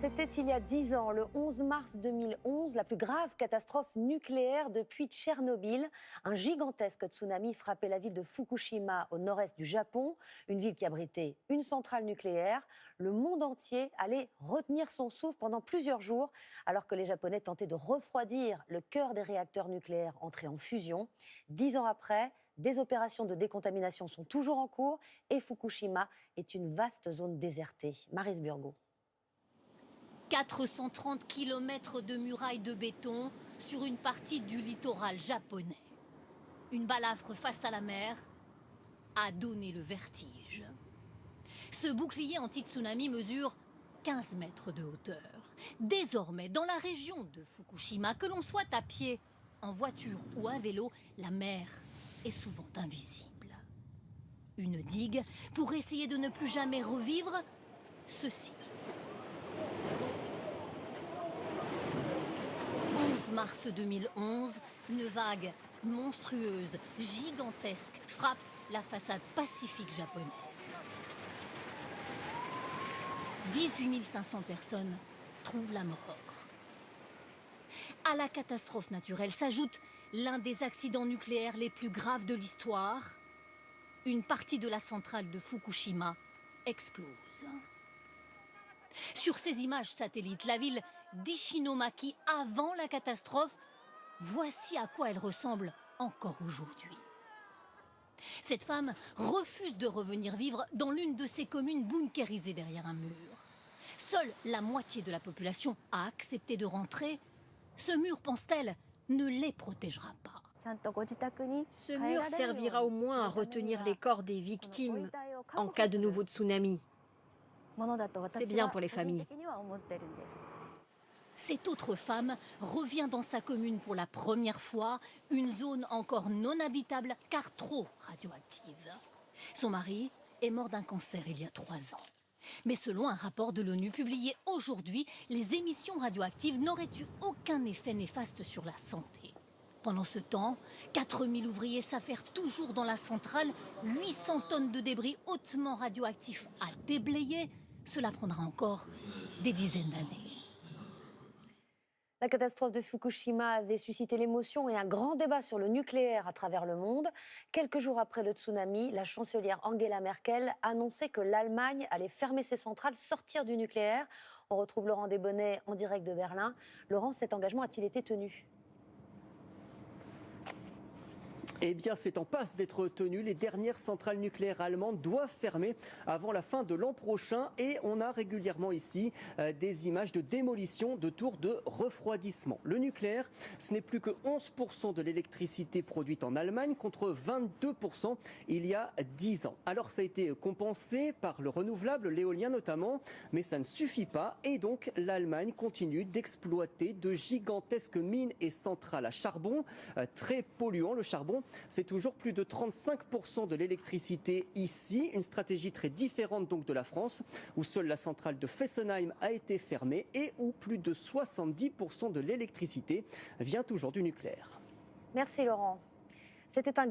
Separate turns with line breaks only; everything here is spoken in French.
C'était il y a 10 ans, le 11 mars 2011, la plus grave catastrophe nucléaire depuis Tchernobyl. Un gigantesque tsunami frappait la ville de Fukushima au nord-est du Japon, une ville qui abritait une centrale nucléaire. Le monde entier allait retenir son souffle pendant plusieurs jours, alors que les Japonais tentaient de refroidir le cœur des réacteurs nucléaires entrés en fusion. 10 ans après, des opérations de décontamination sont toujours en cours et Fukushima est une vaste zone désertée. Maryse Burgot.
430 km de murailles de béton sur une partie du littoral japonais. Une balafre face à la mer a donné le vertige. Ce bouclier anti-tsunami mesure 15 mètres de hauteur. Désormais, dans la région de Fukushima, que l'on soit à pied, en voiture ou à vélo, la mer est souvent invisible. Une digue pour essayer de ne plus jamais revivre ceci. 11 mars 2011, une vague monstrueuse, gigantesque, frappe la façade pacifique japonaise. 18 500 personnes trouvent la mort. À la catastrophe naturelle s'ajoute l'un des accidents nucléaires les plus graves de l'histoire. Une partie de la centrale de Fukushima explose. Sur ces images satellites, la ville d'Ishinomaki avant la catastrophe, voici à quoi elle ressemble encore aujourd'hui. Cette femme refuse de revenir vivre dans l'une de ces communes bunkérisées derrière un mur. Seule la moitié de la population a accepté de rentrer. Ce mur, pense-t-elle, ne les protégera pas.
Ce mur servira au moins à retenir les corps des victimes en cas de nouveau tsunami. C'est bien pour les familles.
Cette autre femme revient dans sa commune pour la première fois, une zone encore non habitable car trop radioactive. Son mari est mort d'un cancer il y a 3 ans. Mais selon un rapport de l'ONU publié aujourd'hui, les émissions radioactives n'auraient eu aucun effet néfaste sur la santé. Pendant ce temps, 4000 ouvriers s'affairent toujours dans la centrale, 800 tonnes de débris hautement radioactifs à déblayer. Cela prendra encore des dizaines d'années.
La catastrophe de Fukushima avait suscité l'émotion et un grand débat sur le nucléaire à travers le monde. Quelques jours après le tsunami, la chancelière Angela Merkel annonçait que l'Allemagne allait fermer ses centrales, sortir du nucléaire. On retrouve Laurent Desbonnets en direct de Berlin. Laurent, cet engagement a-t-il été tenu ?
Eh bien, c'est en passe d'être tenu. Les dernières centrales nucléaires allemandes doivent fermer avant la fin de l'an prochain. Et on a régulièrement ici des images de démolition de tours de refroidissement. Le nucléaire, ce n'est plus que 11% de l'électricité produite en Allemagne contre 22% il y a 10 ans. Alors, ça a été compensé par le renouvelable, l'éolien notamment, mais ça ne suffit pas. Et donc, l'Allemagne continue d'exploiter de gigantesques mines et centrales à charbon, très polluants, le charbon. C'est toujours plus de 35% de l'électricité ici. Une stratégie très différente donc de la France, où seule la centrale de Fessenheim a été fermée et où plus de 70% de l'électricité vient toujours du nucléaire.
Merci Laurent. C'était un